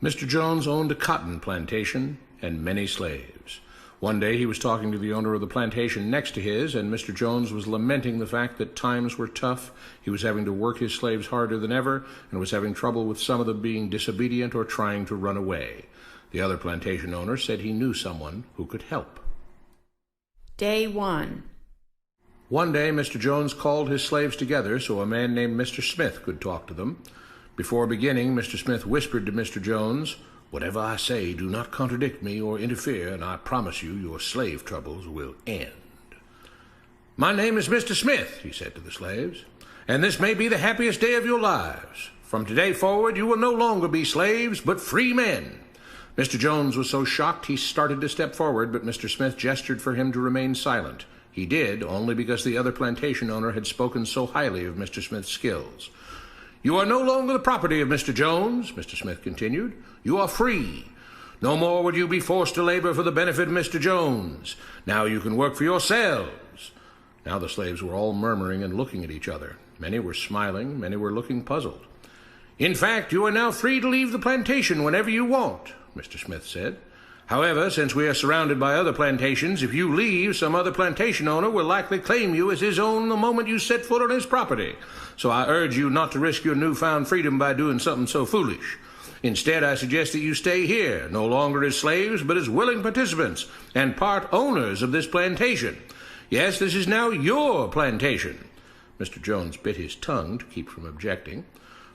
Mr. Jones owned a cotton plantation and many slaves. One day he was talking to the owner of the plantation next to his, and Mr. Jones was lamenting the fact that times were tough. He was having to work his slaves harder than ever, and was having trouble with some of them being disobedient or trying to run away. The other plantation owner said he knew someone who could help. Day 1. One day Mr. Jones called his slaves together so a man named Mr. Smith could talk to them. Before beginning, Mr. Smith whispered to Mr. Jones, "Whatever I say, do not contradict me or interfere, and I promise you your slave troubles will end." "My name is Mr. Smith," he said to the slaves, "and this may be the happiest day of your lives. From today forward, you will no longer be slaves, but free men." Mr. Jones was so shocked he started to step forward, but Mr. Smith gestured for him to remain silent. He did, only because the other plantation owner had spoken so highly of Mr. Smith's skills. "You are no longer the property of Mr. Jones," Mr. Smith continued. "You are free. No more would you be forced to labor for the benefit of Mr. Jones. Now you can work for yourselves." Now the slaves were all murmuring and looking at each other. Many were smiling, many were looking puzzled. "In fact, you are now free to leave the plantation whenever you want," Mr. Smith said. "However, since we are surrounded by other plantations, if you leave, some other plantation owner will likely claim you as his own the moment you set foot on his property. So I urge you not to risk your newfound freedom by doing something so foolish. Instead, I suggest that you stay here, no longer as slaves, but as willing participants and part owners of this plantation. Yes, this is now your plantation." Mr. Jones bit his tongue to keep from objecting.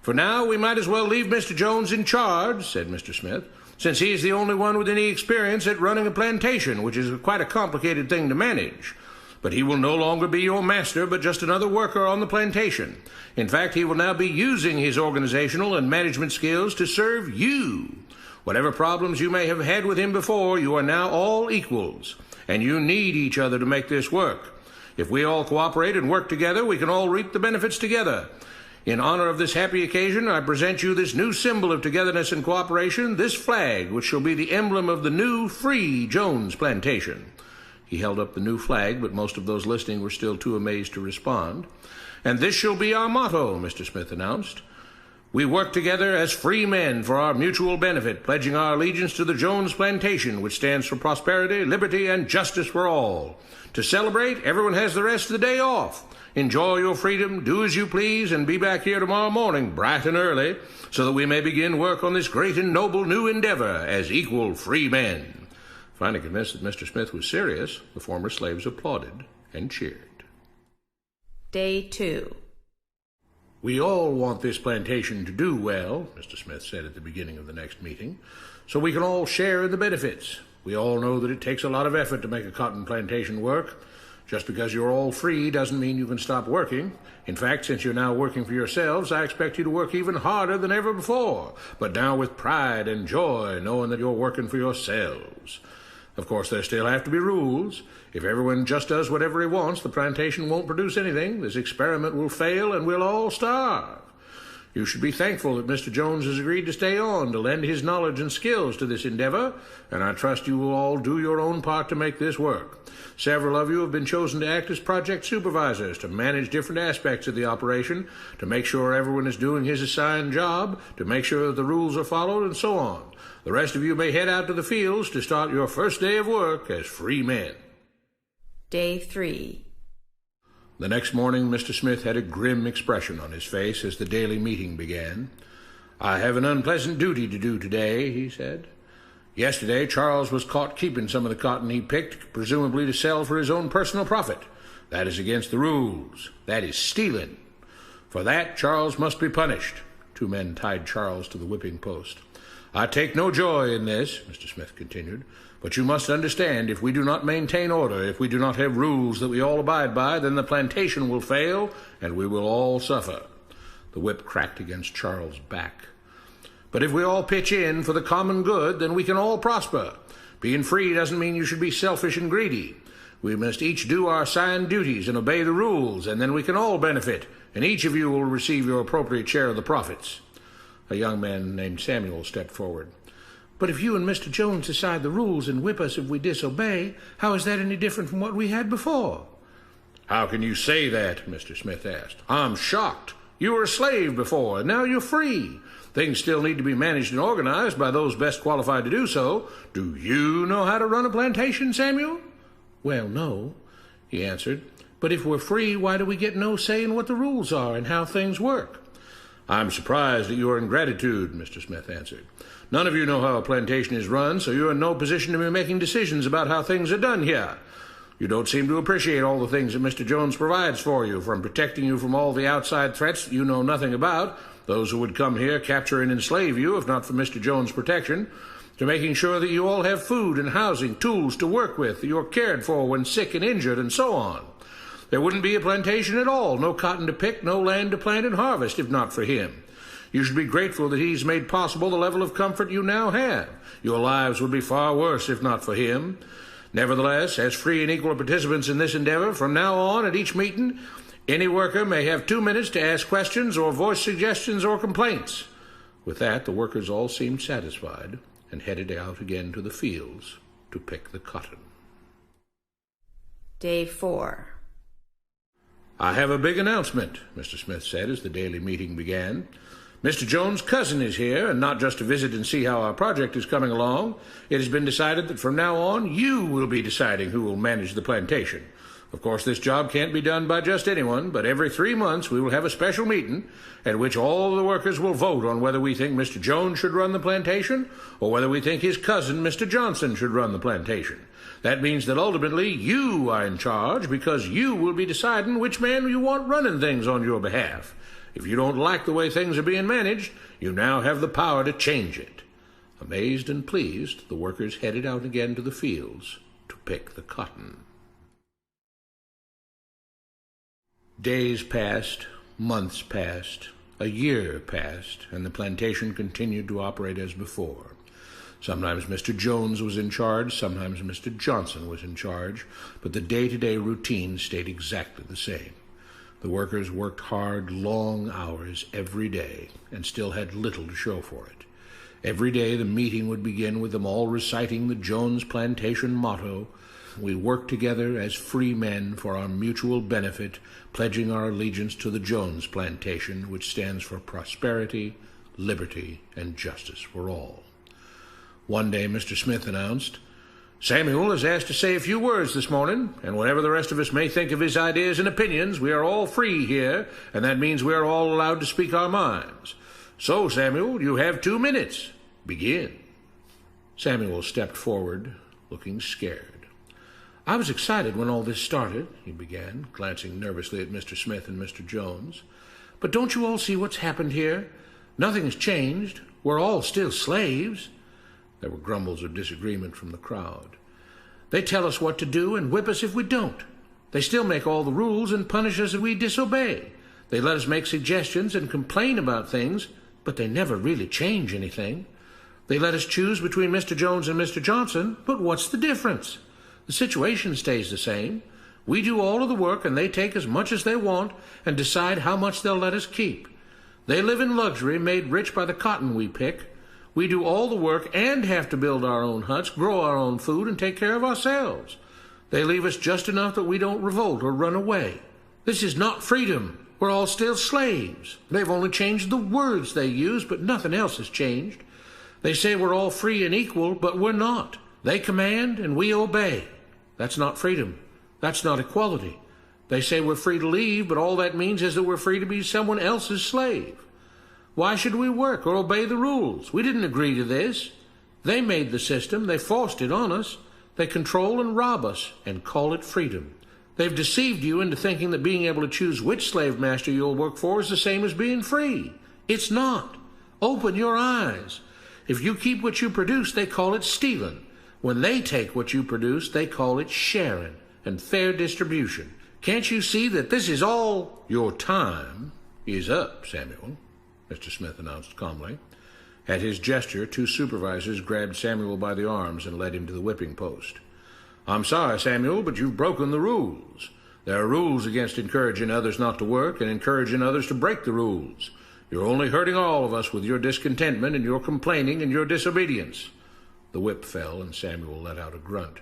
"For now, we might as well leave Mr. Jones in charge," said Mr. Smith, "since he is the only one with any experience at running a plantation, which is quite a complicated thing to manage. But he will no longer be your master, but just another worker on the plantation. In fact, he will now be using his organizational and management skills to serve you. Whatever problems you may have had with him before, you are now all equals, and you need each other to make this work. If we all cooperate and work together, we can all reap the benefits together. In honor of this happy occasion, I present you this new symbol of togetherness and cooperation, this flag, which shall be the emblem of the new, free Jones plantation." He held up the new flag, but most of those listening were still too amazed to respond. "And this shall be our motto," Mr. Smith announced. "We work together as free men for our mutual benefit, pledging our allegiance to the Jones plantation, which stands for prosperity, liberty, and justice for all. To celebrate, everyone has the rest of the day off. Enjoy your freedom, do as you please, and be back here tomorrow morning, bright and early, so that we may begin work on this great and noble new endeavor as equal free men." Finally convinced that Mr. Smith was serious, the former slaves applauded and cheered. Day 2. "We all want this plantation to do well," Mr. Smith said at the beginning of the next meeting, "so we can all share in the benefits. We all know that it takes a lot of effort to make a cotton plantation work. Just because you're all free doesn't mean you can stop working. In fact, since you're now working for yourselves, I expect you to work even harder than ever before, but now with pride and joy, knowing that you're working for yourselves. Of course, there still have to be rules. If everyone just does whatever he wants, the plantation won't produce anything. This experiment will fail, and we'll all starve. You should be thankful that Mr. Jones has agreed to stay on to lend his knowledge and skills to this endeavor, and I trust you will all do your own part to make this work. Several of you have been chosen to act as project supervisors to manage different aspects of the operation, to make sure everyone is doing his assigned job, to make sure that the rules are followed, and so on. The rest of you may head out to the fields to start your first day of work as free men." Day 3. The next morning, Mr. Smith had a grim expression on his face as the daily meeting began. "I have an unpleasant duty to do today," he said. "Yesterday, Charles was caught keeping some of the cotton he picked, presumably to sell for his own personal profit. That is against the rules. That is stealing. For that, Charles must be punished." Two men tied Charles to the whipping post. "I take no joy in this," Mr. Smith continued, "but you must understand, if we do not maintain order, if we do not have rules that we all abide by, then the plantation will fail, and we will all suffer." The whip cracked against Charles' back. "But if we all pitch in for the common good, then we can all prosper. Being free doesn't mean you should be selfish and greedy. We must each do our assigned duties and obey the rules, and then we can all benefit, and each of you will receive your appropriate share of the profits." A young man named Samuel stepped forward. "But if you and Mr. Jones decide the rules and whip us if we disobey, how is that any different from what we had before?" "How can you say that?" Mr. Smith asked. "I'm shocked. You were a slave before, and now you're free. Things still need to be managed and organized by those best qualified to do so. Do you know how to run a plantation, Samuel?" "Well, no," he answered. "But if we're free, why do we get no say in what the rules are and how things work?" "I'm surprised at your ingratitude," Mr. Smith answered. "None of you know how a plantation is run, so you're in no position to be making decisions about how things are done here. You don't seem to appreciate all the things that Mr. Jones provides for you, from protecting you from all the outside threats that you know nothing about, those who would come here, capture and enslave you if not for Mr. Jones' protection, to making sure that you all have food and housing, tools to work with, that you're cared for when sick and injured, and so on. There wouldn't be a plantation at all, no cotton to pick, no land to plant and harvest, if not for him. You should be grateful that he's made possible the level of comfort you now have. Your lives would be far worse if not for him. Nevertheless, as free and equal participants in this endeavor, from now on at each meeting, any worker may have 2 minutes to ask questions or voice suggestions or complaints." With that, the workers all seemed satisfied and headed out again to the fields to pick the cotton. Day 4. "I have a big announcement," Mr. Smith said as the daily meeting began. "Mr. Jones' cousin is here, and not just to visit and see how our project is coming along. It has been decided that from now on you will be deciding who will manage the plantation. Of course, this job can't be done by just anyone, but every 3 months we will have a special meeting at which all the workers will vote on whether we think Mr. Jones should run the plantation or whether we think his cousin, Mr. Johnson, should run the plantation. That means that ultimately you are in charge, because you will be deciding which man you want running things on your behalf. If you don't like the way things are being managed, you now have the power to change it." Amazed and pleased, the workers headed out again to the fields to pick the cotton. Days passed, months passed, a year passed, and the plantation continued to operate as before. Sometimes Mr. Jones was in charge, sometimes Mr. Johnson was in charge, but the day-to-day routine stayed exactly the same. The workers worked hard, long hours every day, and still had little to show for it. Every day the meeting would begin with them all reciting the Jones Plantation motto, "We work together as free men for our mutual benefit, pledging our allegiance to the Jones Plantation, which stands for prosperity, liberty, and justice for all." One day Mr. Smith announced, "Samuel is asked to say a few words this morning, and whatever the rest of us may think of his ideas and opinions, we are all free here, and that means we are all allowed to speak our minds. So, Samuel, you have 2 minutes. Begin." Samuel stepped forward, looking scared. "I was excited when all this started," he began, glancing nervously at Mr. Smith and Mr. Jones. "But don't you all see what's happened here? Nothing's changed. We're all still slaves." There were grumbles of disagreement from the crowd. "They tell us what to do and whip us if we don't. They still make all the rules and punish us if we disobey. They let us make suggestions and complain about things, but they never really change anything. They let us choose between Mr. Jones and Mr. Johnson, but what's the difference? The situation stays the same. We do all of the work and they take as much as they want and decide how much they'll let us keep. They live in luxury, made rich by the cotton we pick. We do all the work and have to build our own huts, grow our own food, and take care of ourselves. They leave us just enough that we don't revolt or run away. This is not freedom. We're all still slaves. They've only changed the words they use, but nothing else has changed. They say we're all free and equal, but we're not. They command and we obey. That's not freedom. That's not equality. They say we're free to leave, but all that means is that we're free to be someone else's slave. Why should we work or obey the rules? We didn't agree to this. They made the system. They forced it on us. They control and rob us and call it freedom. They've deceived you into thinking that being able to choose which slave master you'll work for is the same as being free. It's not. Open your eyes. If you keep what you produce, they call it stealing. When they take what you produce, they call it sharing and fair distribution. Can't you see that this is all? Your time is up, Samuel, Mr. Smith announced calmly. At his gesture, 2 supervisors grabbed Samuel by the arms and led him to the whipping post. "I'm sorry, Samuel, but you've broken the rules. There are rules against encouraging others not to work and encouraging others to break the rules. You're only hurting all of us with your discontentment and your complaining and your disobedience." The whip fell, and Samuel let out a grunt.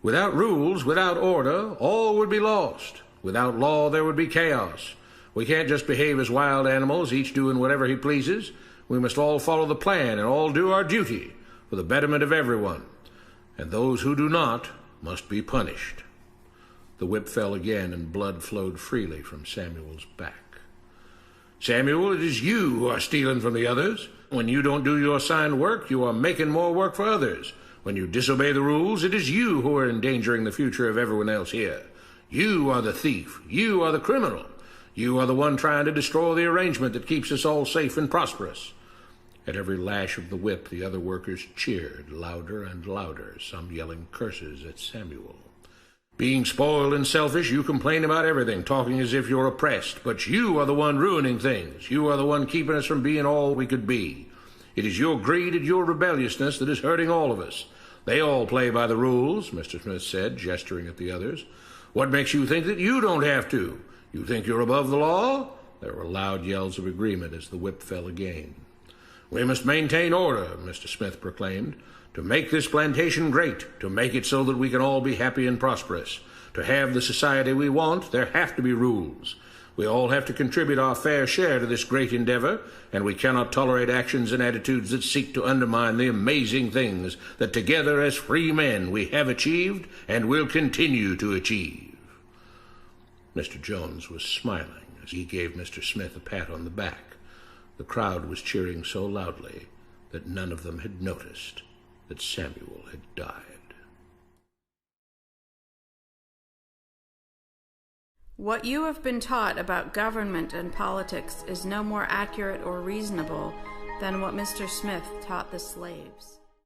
"Without rules, without order, all would be lost. Without law, there would be chaos. We can't just behave as wild animals, each doing whatever he pleases. We must all follow the plan and all do our duty for the betterment of everyone. And those who do not must be punished. The whip fell again, and blood flowed freely from Samuel's back. Samuel, it is you who are stealing from the others. When you don't do your assigned work, you are making more work for others. When you disobey the rules, it is you who are endangering the future of everyone else here. You are the thief. You are the criminal. You are the one trying to destroy the arrangement that keeps us all safe and prosperous. At every lash of the whip, the other workers cheered louder and louder, some yelling curses at Samuel. Being spoiled and selfish, you complain about everything, talking as if you're oppressed. But you are the one ruining things. You are the one keeping us from being all we could be. It is your greed and your rebelliousness that is hurting all of us. They all play by the rules, Mr. Smith said, gesturing at the others. What makes you think that you don't have to? You think you're above the law? There were loud yells of agreement as the whip fell again. We must maintain order, Mr. Smith proclaimed, to make this plantation great, to make it so that we can all be happy and prosperous. To have the society we want, there have to be rules. We all have to contribute our fair share to this great endeavor, and we cannot tolerate actions and attitudes that seek to undermine the amazing things that together as free men we have achieved and will continue to achieve. Mr. Jones was smiling as he gave Mr. Smith a pat on the back. The crowd was cheering so loudly that none of them had noticed that Samuel had died. What you have been taught about government and politics is no more accurate or reasonable than what Mr. Smith taught the slaves.